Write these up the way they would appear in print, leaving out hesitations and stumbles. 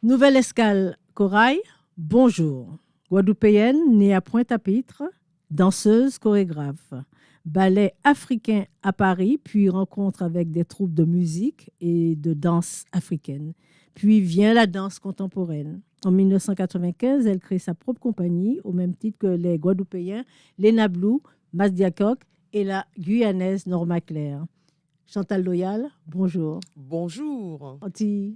Nouvelle escale, Corail, bonjour. Guadeloupéenne, née à Pointe-à-Pitre, danseuse, chorégraphe. Ballet africain à Paris, puis rencontre avec des troupes de musique et de danse africaine. Puis vient la danse contemporaine. En 1995, elle crée sa propre compagnie, au même titre que les Guadeloupéens, Lena Blue, Mas Diakok et la Guyanaise Norma Claire. Chantal Loyal, bonjour. Bonjour. Anti.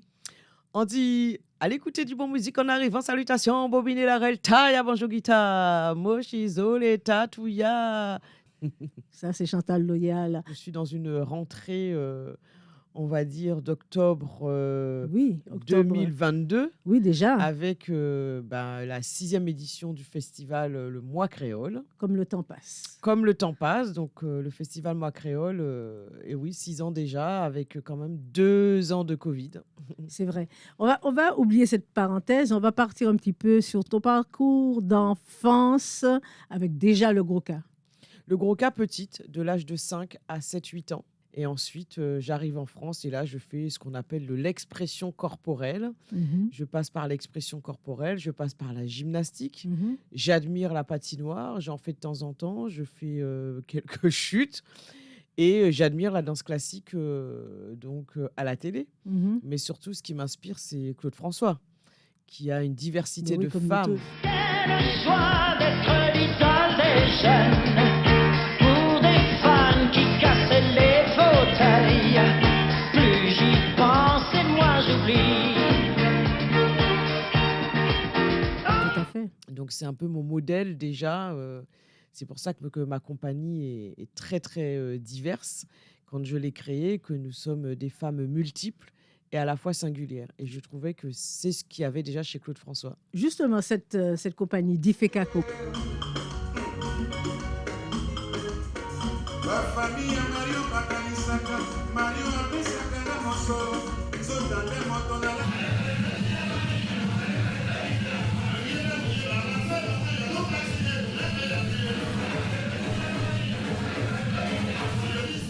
On dit, à l'écouter du bon musique en arrivant, salutations, bobine la reltaya, bonjour guitare, mochizo les tatouya. Ça, c'est Chantal Loyal. Je suis dans une rentrée, on va dire, d'octobre Oui, octobre. 2022. Oui, déjà. Avec la 6e édition du festival Le Mois Créole. Comme le temps passe. Comme le temps passe, donc le festival Mois Créole, et oui, 6 ans déjà, avec quand même 2 ans de Covid. C'est vrai. On va oublier cette parenthèse, on va partir un petit peu sur ton parcours d'enfance avec déjà le gros cas. Le gros cas petite, de l'âge de 5 à 7-8 ans. Et ensuite, j'arrive en France et là, je fais ce qu'on appelle l'expression corporelle. Je passe par l'expression corporelle, je passe par la gymnastique. J'admire la patinoire, j'en fais de temps en temps, je fais quelques chutes. Et j'admire la danse classique à la télé. Mais surtout, ce qui m'inspire, c'est Claude François, qui a une diversité de femmes. Quel choix d'être l'idole des jeunes pour des fans qui cassent les fauteuils. Plus j'y pense et moins j'oublie. Tout à fait. Donc c'est un peu mon modèle déjà. C'est pour ça que ma compagnie est très très diverse. Quand je l'ai créée, que nous sommes des femmes multiples et à la fois singulière. Et je trouvais que c'est ce qu'il y avait déjà chez Claude François. Justement, cette compagnie d'Ifekako. La famille Mario Bakalisaka, Mario Abisaka na Mosoro, Zodale Motonala.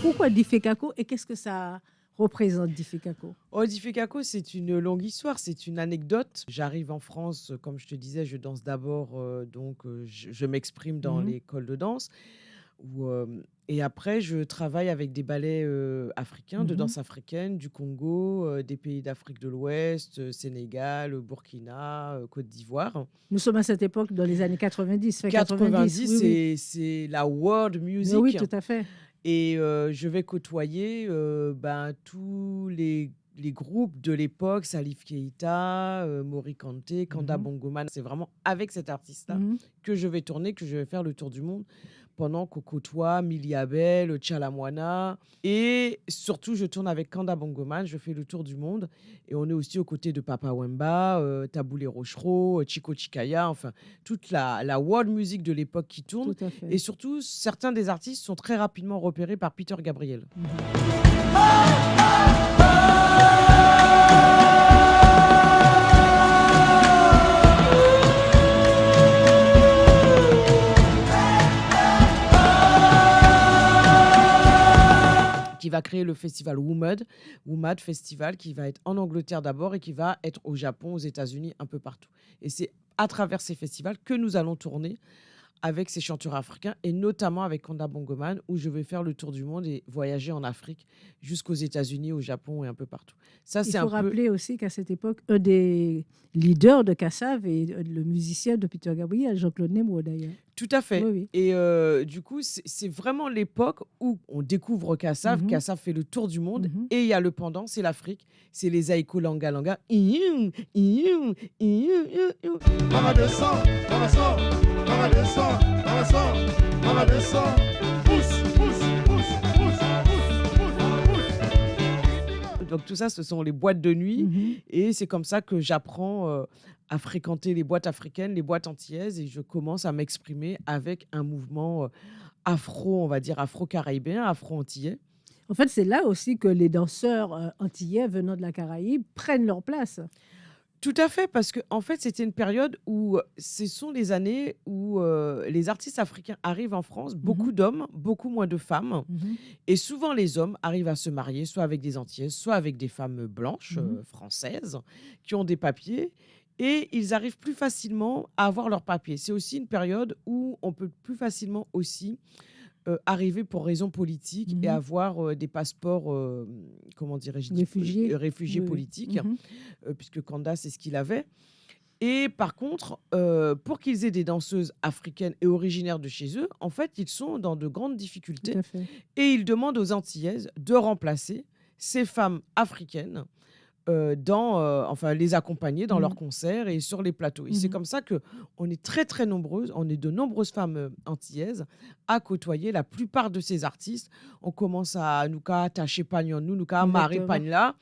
Pourquoi d'Ifekako et qu'est-ce que ça représente d'Ifekako? D'Ifekako, c'est une longue histoire, c'est une anecdote. J'arrive en France, comme je te disais, je danse d'abord, je m'exprime dans l'école de danse. Et après, je travaille avec des ballets africains, de danse africaine, du Congo, des pays d'Afrique de l'Ouest, Sénégal, Burkina, Côte d'Ivoire. Nous sommes à cette époque, dans les années 90. 90, oui. c'est la world music. Oui, tout à fait. Et je vais côtoyer tous les groupes de l'époque, Salif Keita, Mori Kanté, Kanda Bongoman. C'est vraiment avec cet artiste-là que je vais tourner, que je vais faire le tour du monde pendant qu'on côtoie Mili Abel, Tchalamwana. Et surtout, je tourne avec Kanda Bongoman, je fais le tour du monde. Et on est aussi aux côtés de Papa Wemba, Taboulé Rochereau, Chico Chikaya, enfin, toute la world music de l'époque qui tourne. Tout à fait. Et surtout, certains des artistes sont très rapidement repérés par Peter Gabriel. Qui va créer le festival WOMAD Festival, qui va être en Angleterre d'abord et qui va être au Japon, aux États-Unis, un peu partout. Et c'est à travers ces festivals que nous allons tourner avec ces chanteurs africains et notamment avec Kanda Bongoman, où je vais faire le tour du monde et voyager en Afrique jusqu'aux États-Unis, au Japon et un peu partout. Ça, Il faut rappeler aussi qu'à cette époque, un des leaders de Kassav et le musicien de Peter Gabriel, Jean-Claude Nemo d'ailleurs. Tout à fait. Oui. Et du coup, c'est vraiment l'époque où on découvre Kassav. Kassav fait le tour du monde. Et il y a le pendant, c'est l'Afrique. C'est les Aïko Langa Langa. Mama descend, mama sort, mama descend, mama sort, mama descend. Pousse, pousse, pousse, pousse, pousse. Donc tout ça, ce sont les boîtes de nuit. Et c'est comme ça que j'apprends à fréquenter les boîtes africaines, les boîtes antillaises. Et je commence à m'exprimer avec un mouvement afro, on va dire afro-caribéen, afro-antillais. En fait, c'est là aussi que les danseurs antillais venant de la Caraïbe prennent leur place. Tout à fait, parce que en fait, c'était une période où ce sont les années où les artistes africains arrivent en France, beaucoup d'hommes, beaucoup moins de femmes. Et souvent, les hommes arrivent à se marier soit avec des Antillaises, soit avec des femmes blanches, françaises, qui ont des papiers. Et ils arrivent plus facilement à avoir leurs papiers. C'est aussi une période où on peut plus facilement aussi arriver pour raisons politiques et avoir des passeports, comment dirais-je, réfugiés Oui. politiques, puisque Kanda, c'est ce qu'il avait. Et par contre, pour qu'ils aient des danseuses africaines et originaires de chez eux, en fait, ils sont dans de grandes difficultés. Tout à fait. Et ils demandent aux Antillaises de remplacer ces femmes africaines enfin, les accompagner dans leurs concerts et sur les plateaux. Et c'est comme ça qu'on est très, très nombreuses, on est de nombreuses femmes antillaises à côtoyer la plupart de ces artistes. On commence à nous tâcher pagnon, nous marrer pagne là.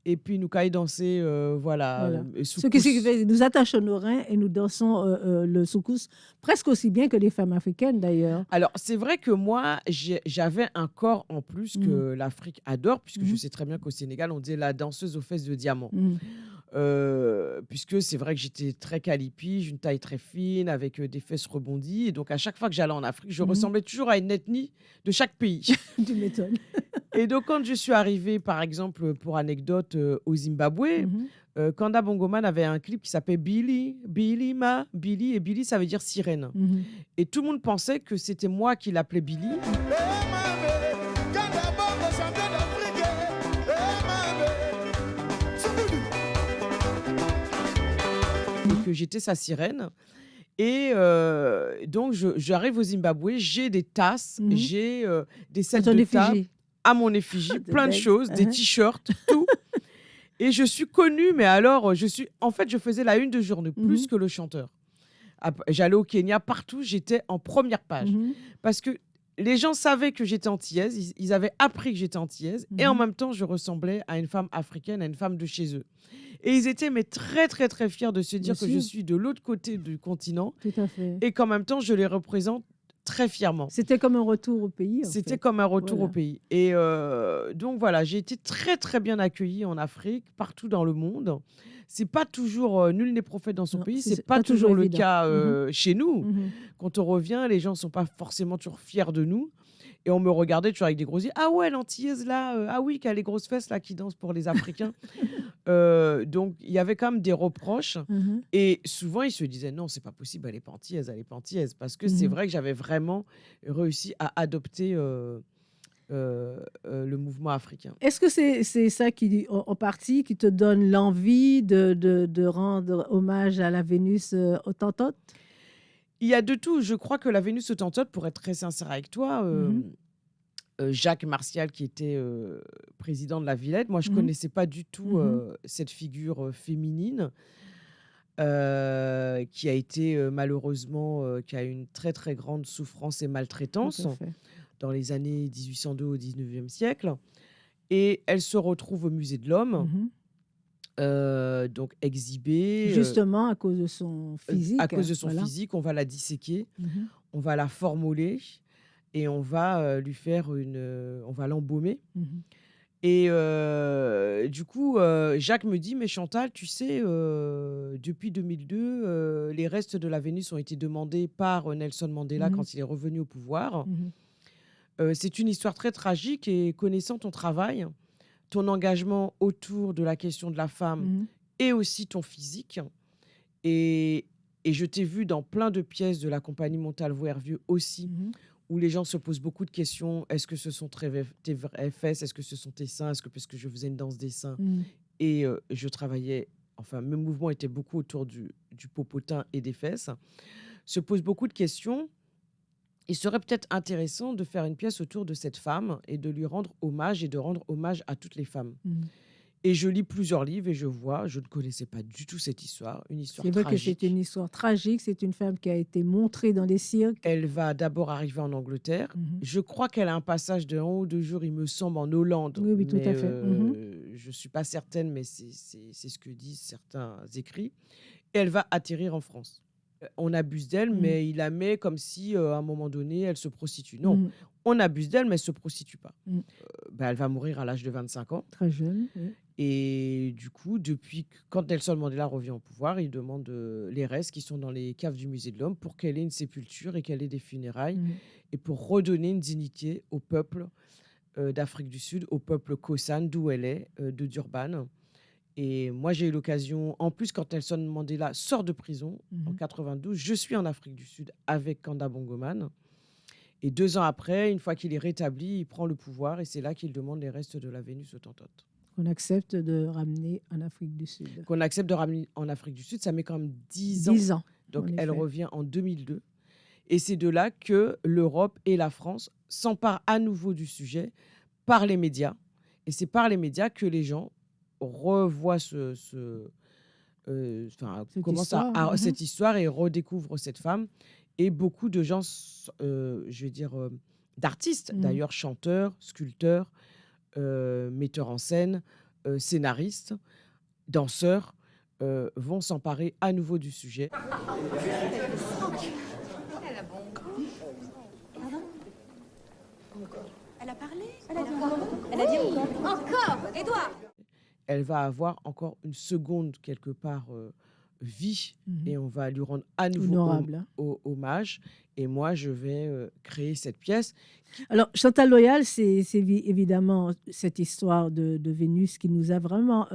Et puis nous y danser, voilà. Ce qui signifie nous attachons nos reins et nous dansons le soukous presque aussi bien que les femmes africaines d'ailleurs. Alors c'est vrai que moi j'avais un corps en plus que l'Afrique adore, puisque je sais très bien qu'au Sénégal on dit la danseuse aux fesses de diamant. Puisque c'est vrai que j'étais très calipige, une taille très fine, avec des fesses rebondies. Et donc à chaque fois que j'allais en Afrique, je ressemblais toujours à une ethnie de chaque pays. Tu m'étonnes. Et donc, quand je suis arrivée, par exemple, pour anecdote, au Zimbabwe, Kanda Bongoman avait un clip qui s'appelait Billy, Billy, Billy. Et Billy, ça veut dire sirène. Et tout le monde pensait que c'était moi qui l'appelais Billy. Et que j'étais sa sirène. Et donc, j'arrive au Zimbabwe, j'ai des tasses, j'ai des sets de table à mon effigie, plein de choses, des t-shirts, tout. Et je suis connue, mais alors, en fait, je faisais la une de journée, plus que le chanteur. J'allais au Kenya, partout, j'étais en première page. Parce que les gens savaient que j'étais antillaise, ils avaient appris que j'étais antillaise, et en même temps, je ressemblais à une femme africaine, à une femme de chez eux. Et ils étaient mais très, très, très fiers de se dire que je suis de l'autre côté du continent. Tout à fait. Et qu'en même temps, je les représente très fièrement. C'était comme un retour au pays. C'était comme un retour au pays. Et donc voilà, j'ai été très très bien accueillie en Afrique, partout dans le monde. C'est pas toujours nul n'est prophète dans son pays. C'est pas toujours le cas chez nous. Quand on revient, les gens sont pas forcément toujours fiers de nous. Et on me regardait toujours avec des gros yeux. Ah ouais, l'antillaise là, ah oui, qui a les grosses fesses là, qui danse pour les Africains. Donc il y avait quand même des reproches. Et souvent ils se disaient non, c'est pas possible, elle est pas antillaise, parce que c'est vrai que j'avais vraiment réussi à adopter le mouvement africain. Est-ce que c'est ça qui, en partie, qui te donne l'envie de rendre hommage à la Vénus Hottentote? Il y a de tout. Je crois que la Vénus Hottentote, pour être très sincère avec toi, Jacques Martial, qui était président de la Villette, moi, je ne connaissais pas du tout cette figure féminine qui a été malheureusement, qui a eu une très, très grande souffrance et maltraitance dans les années 1802 au 19e siècle. Et elle se retrouve au Musée de l'Homme. Donc exhibée justement à cause de son physique. À cause de son physique, on va la disséquer, on va la formoler et on va lui faire on va l'embaumer. Et du coup, Jacques me dit, mais Chantal, tu sais, depuis 2002, les restes de la Vénus ont été demandés par Nelson Mandela quand il est revenu au pouvoir. C'est une histoire très tragique et connaissant ton travail, ton engagement autour de la question de la femme et aussi ton physique. Et je t'ai vu dans plein de pièces de la compagnie Montalvo-Hervieux aussi, où les gens se posent beaucoup de questions. Est-ce que ce sont tes vraies fesses? Est-ce que ce sont tes seins? Parce que je faisais une danse des seins. Et je travaillais, enfin, mes mouvements étaient beaucoup autour du popotin et des fesses. Se posent beaucoup de questions. Il serait peut-être intéressant de faire une pièce autour de cette femme et de lui rendre hommage et de rendre hommage à toutes les femmes. Et je lis plusieurs livres et je ne connaissais pas du tout cette histoire, une histoire tragique. C'est vrai que c'est une histoire tragique, c'est une femme qui a été montrée dans les cirques. Elle va d'abord arriver en Angleterre. Je crois qu'elle a un passage de 1 ou 2 jours, il me semble, en Hollande. Oui, tout à fait. Je ne suis pas certaine, mais c'est ce que disent certains écrits. Et elle va atterrir en France. On abuse d'elle, Mmh. mais il la met comme si, à un moment donné, elle se prostitue. Non, Mmh. on abuse d'elle, mais elle se prostitue pas. Mmh. Elle va mourir à l'âge de 25 ans Très jeune, oui. et du coup, depuis que quand Nelson Mandela revient au pouvoir, il demande, les restes qui sont dans les caves du Musée de l'Homme pour qu'elle ait une sépulture et qu'elle ait des funérailles Mmh. et pour redonner une dignité au peuple, d'Afrique du Sud, au peuple Khoisan, d'où elle est, de Durban. Et moi, j'ai eu l'occasion, en plus, quand Nelson Mandela sort de prison en Mmh. 92, je suis en Afrique du Sud avec Kanda Bongoman. Et 2 ans après, une fois qu'il est rétabli, il prend le pouvoir et c'est là qu'il demande les restes de la Vénus Hottentote. Qu'on accepte de ramener en Afrique du Sud. Qu'on accepte de ramener en Afrique du Sud, ça met quand même 10 ans. 10 ans. Donc, en elle effet. revient en 2002. Et c'est de là que l'Europe et la France s'emparent à nouveau du sujet par les médias. Et c'est par les médias que les gens revoient Cette commencent histoire, mhm. cette histoire et redécouvrent cette femme. Et beaucoup de gens, je vais dire, d'artistes, Mhm. d'ailleurs chanteurs, sculpteurs, metteurs en scène, scénaristes, danseurs, vont s'emparer à nouveau du sujet. Elle a parlé. Elle a dit encore. Édouard. Elle va avoir encore une seconde, quelque part, vie Mhm. et on va lui rendre à nouveau Honorable. Hein. hommage. Et moi, je vais créer cette pièce. Alors, Chantal Loyal, c'est évidemment cette histoire de Vénus qui nous a vraiment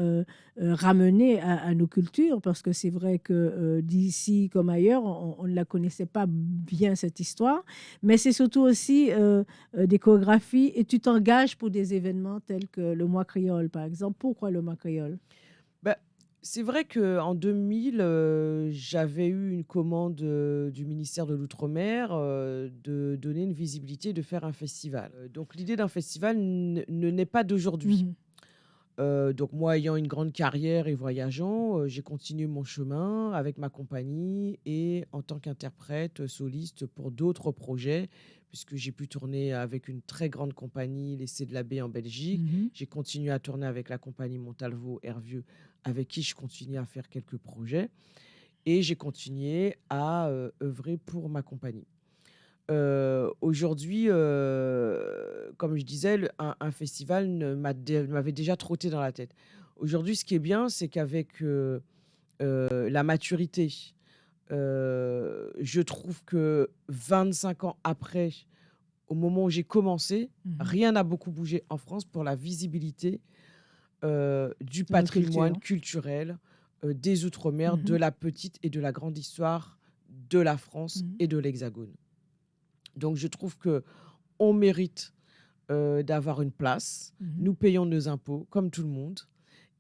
ramenés à nos cultures, parce que c'est vrai que d'ici comme ailleurs, on ne la connaissait pas bien, cette histoire. Mais c'est surtout aussi des chorégraphies, et tu t'engages pour des événements tels que le mois créole, par exemple. Pourquoi le mois créole? C'est vrai qu'en 2000, j'avais eu une commande du ministère de l'Outre-mer de donner une visibilité, de faire un festival. Donc l'idée d'un festival ne naît pas d'aujourd'hui. Mhm. Donc moi, ayant une grande carrière et voyageant, j'ai continué mon chemin avec ma compagnie et en tant qu'interprète soliste pour d'autres projets, puisque j'ai pu tourner avec une très grande compagnie, l'Essai de la Baie en Belgique. Mhm. J'ai continué à tourner avec la compagnie Montalvo Hervieux, avec qui je continue à faire quelques projets. Et j'ai continué à œuvrer pour ma compagnie. Aujourd'hui, comme je disais, un festival m'avait déjà trotté dans la tête. Aujourd'hui, ce qui est bien, c'est qu'avec la maturité, je trouve que 25 ans après, au moment où j'ai commencé, Mhm. rien n'a beaucoup bougé en France pour la visibilité du De notre patrimoine culture. culturel des Outre-mer, de Mhm. la petite et de la grande histoire de la France Mhm. et de l'Hexagone. Donc, je trouve que on mérite d'avoir une place. Mhm. Nous payons nos impôts, comme tout le monde.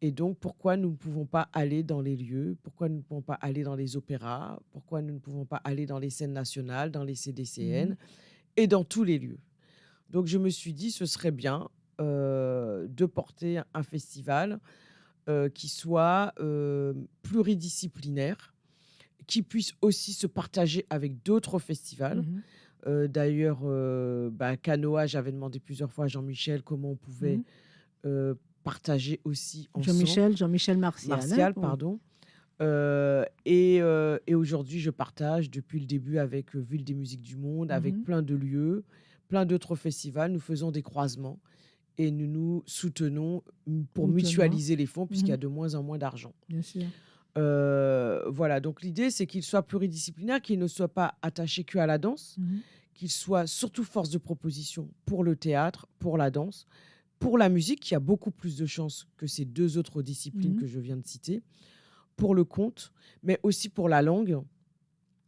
Et donc, pourquoi nous ne pouvons pas aller dans les lieux? Pourquoi nous ne pouvons pas aller dans les opéras? Pourquoi nous ne pouvons pas aller dans les scènes nationales, dans les CDCN Mhm. et dans tous les lieux? Donc, je me suis dit, ce serait bien de porter un festival qui soit pluridisciplinaire, qui puisse aussi se partager avec d'autres festivals. Mhm. D'ailleurs, Canoa, j'avais demandé plusieurs fois à Jean-Michel comment on pouvait partager aussi ensemble. Jean-Michel Martial. Hein? Pardon. Et aujourd'hui, je partage depuis le début avec Ville des Musiques du Monde, avec Mhm. plein de lieux, plein d'autres festivals. Nous faisons des croisements et nous nous soutenons pour Mutuellement. mutualiser les fonds, puisqu'il y a Mhm. de moins en moins d'argent. Bien sûr. Voilà, donc l'idée, c'est qu'il soit pluridisciplinaire, qu'il ne soit pas attaché qu'à la danse, Mhm. qu'il soit surtout force de proposition pour le théâtre, pour la danse, pour la musique, qui a beaucoup plus de chances que ces deux autres disciplines Mhm. que je viens de citer, pour le conte, mais aussi pour la langue,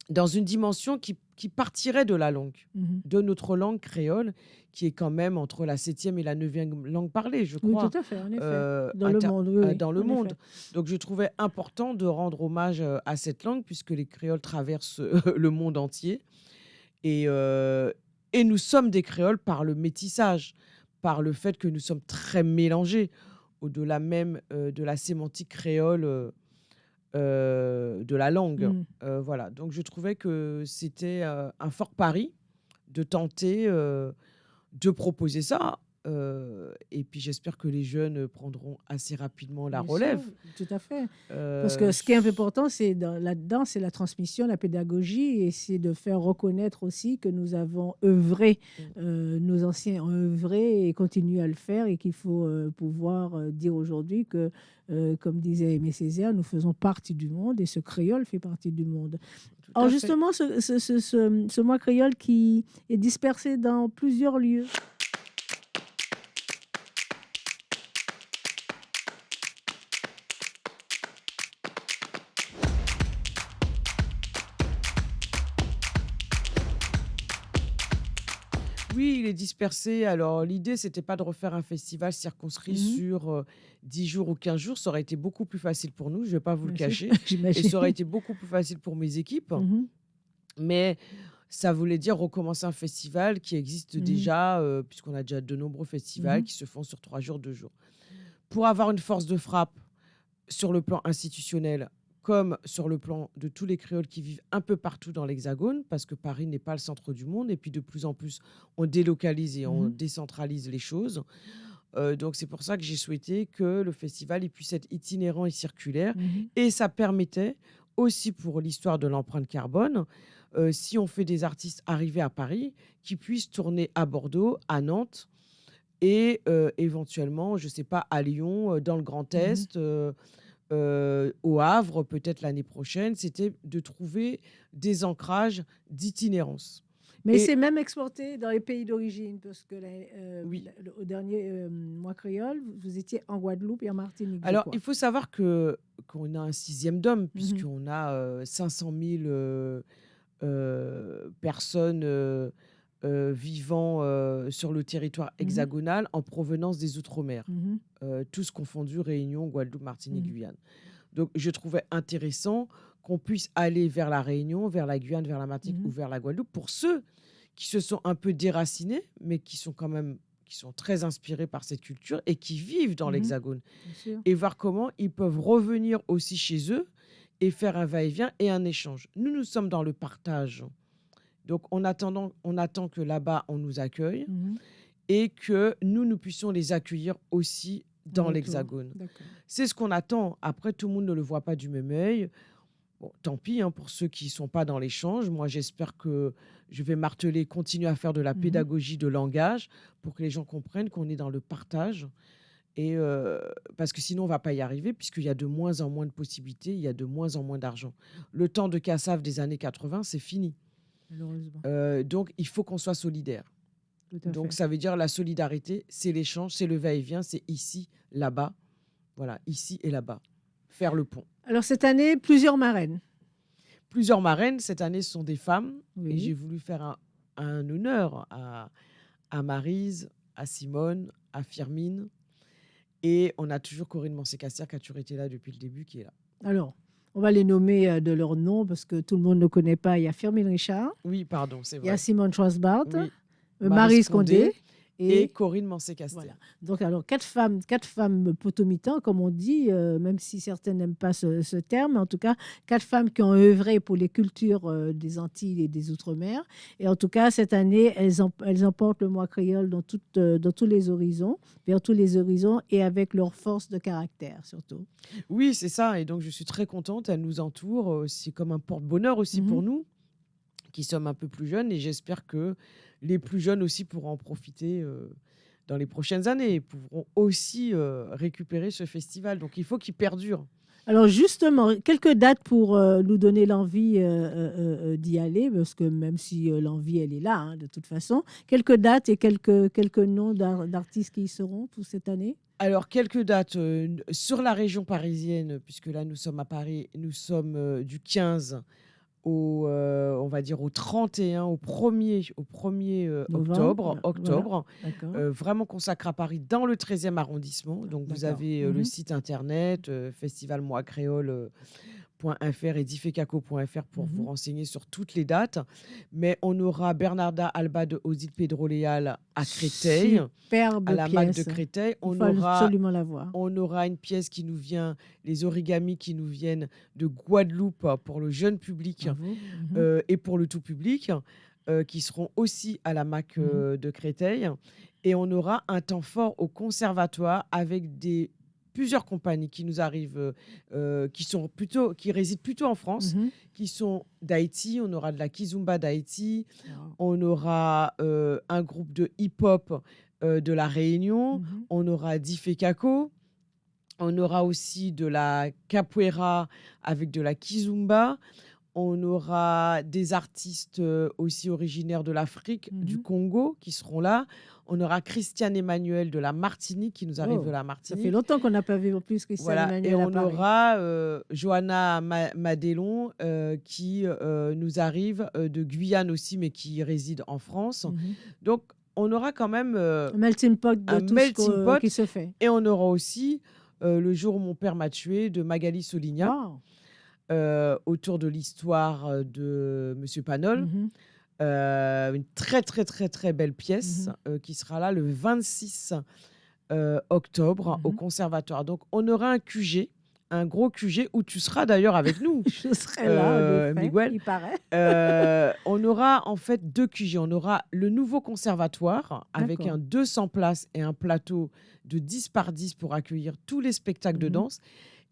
dans une dimension qui partirait de la langue, Mhm. de notre langue créole, qui est quand même entre la 7e et la 9e langue parlée, je Oui, crois. tout à fait, en effet. Dans le monde, oui, Dans le en monde. effet. Donc, je trouvais important de rendre hommage à cette langue, puisque les créoles traversent le monde entier. Et nous sommes des créoles par le métissage, par le fait que nous sommes très mélangés, au-delà même de la sémantique créole de la langue. Mhm. Voilà. Donc, je trouvais que c'était un fort pari de tenter de proposer ça. Et puis j'espère que les jeunes prendront assez rapidement la Bien relève. sûr, tout à fait. Parce que ce qui est important, là-dedans, c'est la transmission, la pédagogie, et c'est de faire reconnaître aussi que nous avons œuvré, nos anciens ont œuvré et continuent à le faire, et qu'il faut pouvoir dire aujourd'hui que, comme disait Aimé Césaire, nous faisons partie du monde et ce créole fait partie du monde. Tout à Alors fait. justement, ce mois créole qui est dispersé dans plusieurs lieux. Oui, il est dispersé. Alors, l'idée, c'était pas de refaire un festival circonscrit sur 10 jours ou 15 jours. Ça aurait été beaucoup plus facile pour nous, je vais pas vous le Bien sûr, cacher. Et j'imagine. ça aurait été beaucoup plus facile pour mes équipes. Mhm, Mais ça voulait dire recommencer un festival qui existe mhm, déjà, puisqu'on a déjà de nombreux festivals mhm, qui se font sur 3 jours, 2 jours. Pour avoir une force de frappe sur le plan institutionnel, comme sur le plan de tous les créoles qui vivent un peu partout dans l'Hexagone, parce que Paris n'est pas le centre du monde, et puis de plus en plus, on délocalise et on mhm, décentralise les choses. Donc c'est pour ça que j'ai souhaité que le festival il puisse être itinérant et circulaire, mhm, et ça permettait aussi pour l'histoire de l'empreinte carbone, si on fait des artistes arrivés à Paris, qui puissent tourner à Bordeaux, à Nantes, et éventuellement, je ne sais pas, à Lyon, dans le Grand mhm. Est, au Havre, peut-être l'année prochaine. C'était de trouver des ancrages d'itinérance. Mais Et c'est même exporté dans les pays d'origine, parce que oui. au dernier mois créole, vous étiez en Guadeloupe et en Martinique, je Alors, crois. il faut savoir qu'on a un 6e dôme, Mhm, puisqu'on a 500 000 personnes vivant sur le territoire mhm, hexagonal en provenance des Outre-mer, mhm, tous confondus, Réunion, Guadeloupe, Martinique, mhm, Guyane. Donc, je trouvais intéressant qu'on puisse aller vers la Réunion, vers la Guyane, vers la Martinique ou mhm, vers la Guadeloupe, pour ceux qui se sont un peu déracinés, mais qui sont quand même qui sont très inspirés par cette culture et qui vivent dans mhm, l'Hexagone, bien sûr. et voir comment ils peuvent revenir aussi chez eux et faire un va-et-vient et un échange. Nous sommes dans le partage. Donc, on attend que là-bas, on nous accueille Mhm, et que nous puissions les accueillir aussi en dans retour. l'Hexagone. D'accord. C'est ce qu'on attend. Après, tout le monde ne le voit pas du même œil. Bon, tant pis hein, pour ceux qui ne sont pas dans l'échange. Moi, j'espère que je vais marteler, continuer à faire de la Mhm, pédagogie de langage pour que les gens comprennent qu'on est dans le partage. Et parce que sinon, on ne va pas y arriver, puisqu'il y a de moins en moins de possibilités, il y a de moins en moins d'argent. Le temps de Cassav des années 80, c'est fini. malheureusement. Donc, il faut qu'on soit solidaire. Tout à Donc, fait. ça veut dire la solidarité, c'est l'échange, c'est le va-et-vient, c'est ici, là-bas. Voilà, ici et là-bas. Faire le pont. Alors, cette année, plusieurs marraines. Plusieurs marraines, cette année, ce sont des femmes. Et Oui. j'ai voulu faire un honneur à Maryse, à Simone, à Firmine. Et on a toujours Corinne Mancé-Cassière qui a toujours été là depuis le début, qui est là. Alors, on va les nommer de leur nom, parce que tout le monde ne connaît pas. Il y a Firmine Richard, Oui, pardon, c'est il y a vrai. Simone Schwarzbart, Oui, Maryse Condé et Corinne Mancé-Cassière. voilà. Donc, alors, quatre femmes potomitans, comme on dit, même si certains n'aiment pas ce terme, en tout cas, 4 femmes qui ont œuvré pour les cultures des Antilles et des Outre-mer. Et en tout cas, cette année, elles emportent le mois créole dans tous les horizons, vers tous les horizons, et avec leur force de caractère, surtout. Oui, c'est ça. Et donc, je suis très contente. Elle nous entoure. C'est comme un porte-bonheur aussi pour nous, qui sommes un peu plus jeunes. Et j'espère que les plus jeunes aussi pourront en profiter dans les prochaines années et pourront aussi récupérer ce festival. Donc, il faut qu'il perdure. Alors justement, quelques dates pour nous donner l'envie d'y aller, parce que même si l'envie, elle est là, hein, de toute façon. Quelques dates et quelques noms d'artistes qui y seront pour cette année. Alors, quelques dates sur la région parisienne, puisque là, nous sommes à Paris. Nous sommes du 15 on va dire au 31, au 1er Novembre, octobre, D'accord. vraiment consacré à Paris dans le 13e arrondissement. Donc, vous D'accord. avez le site internet festivalmoiscréole.fr et difecaco.fr pour vous renseigner sur toutes les dates. Mais on aura Bernarda Alba de Odile Pedro-Léal à Créteil, Superbe à la MAC de pièce. Créteil. Il faut absolument la voir. On aura une pièce qui nous vient, les origamis qui nous viennent de Guadeloupe pour le jeune public Bravo. et pour le tout public. qui seront aussi à la MAC de Créteil. Et on aura un temps fort au conservatoire avec plusieurs compagnies qui nous arrivent, qui résident plutôt en France, qui sont d'Haïti. On aura de la Kizumba d'Haïti. On aura un groupe de hip-hop de la Réunion. On aura Diffé Kako. On aura aussi de la capoeira avec de la kizumba. On aura des artistes aussi originaires de l'Afrique, du Congo, qui seront là. On aura Christiane Emmanuel de la Martinique, qui nous arrive de la Martinique. Ça fait longtemps qu'on n'a pas vu en plus Christiane Emmanuel. Et on à Paris. aura Johanna Madelon, qui nous arrive de Guyane aussi, mais qui réside en France. Donc, on aura quand même un melting pot de tout ce qui se fait. Et on aura aussi Le jour où mon père m'a tué de Magali Soligna, autour de l'histoire de Monsieur Panol. Une très, très, très, très belle pièce qui sera là le 26 octobre au Conservatoire. Donc, on aura un QG, un gros QG où tu seras d'ailleurs avec nous. Je serai là, Miguel. Il paraît. On aura en fait 2 QG. On aura le nouveau conservatoire avec un 200 places et un plateau de 10 par 10 pour accueillir tous les spectacles de danse.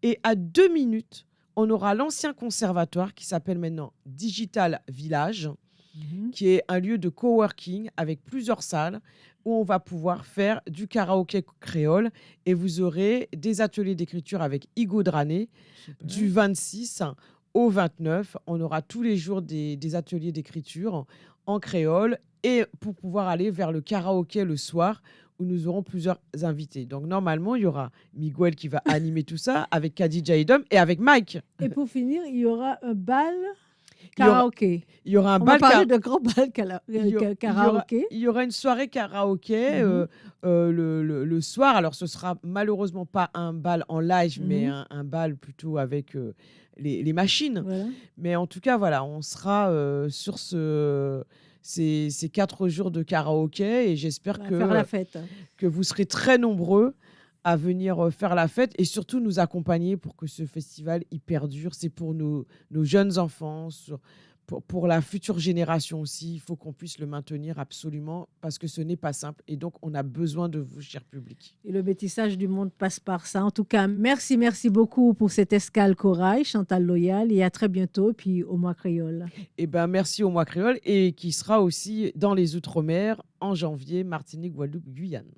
Et à 2 minutes, on aura l'ancien conservatoire qui s'appelle maintenant Digital Village, qui est un lieu de coworking avec plusieurs salles où on va pouvoir faire du karaoké créole et vous aurez des ateliers d'écriture avec Igo Drané du 26 au 29. On aura tous les jours des ateliers d'écriture en créole et pour pouvoir aller vers le karaoké le soir où nous aurons plusieurs invités. Donc normalement, il y aura Miguel qui va animer tout ça avec Khadija Edom et avec Mike. Et pour finir, il y aura un bal karaoké. Il y aura un On bal va parler de gros bal karaoké. Il y aura une soirée karaoké le soir. Alors, ce sera malheureusement pas un bal en live, mais un bal plutôt avec les machines. Voilà. Mais en tout cas, voilà, on sera sur ces 4 jours de karaoké et j'espère faire la fête. Que vous serez très nombreux à venir faire la fête et surtout nous accompagner pour que ce festival y perdure. C'est pour nos jeunes enfants, pour la future génération aussi. Il faut qu'on puisse le maintenir absolument parce que ce n'est pas simple. Et donc, on a besoin de vous, cher public. Et le métissage du monde passe par ça. En tout cas, merci beaucoup pour cette escale Corail, Chantal Loyal. Et à très bientôt, puis au Mois Créole. Eh bien, merci au Mois Créole et qui sera aussi dans les Outre-mer en janvier, Martinique, Guadeloupe, Guyane.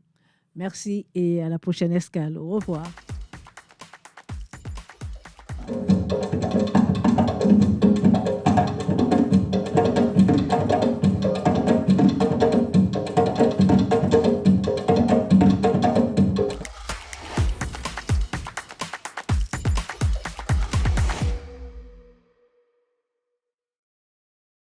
Merci et à la prochaine escale. Au revoir.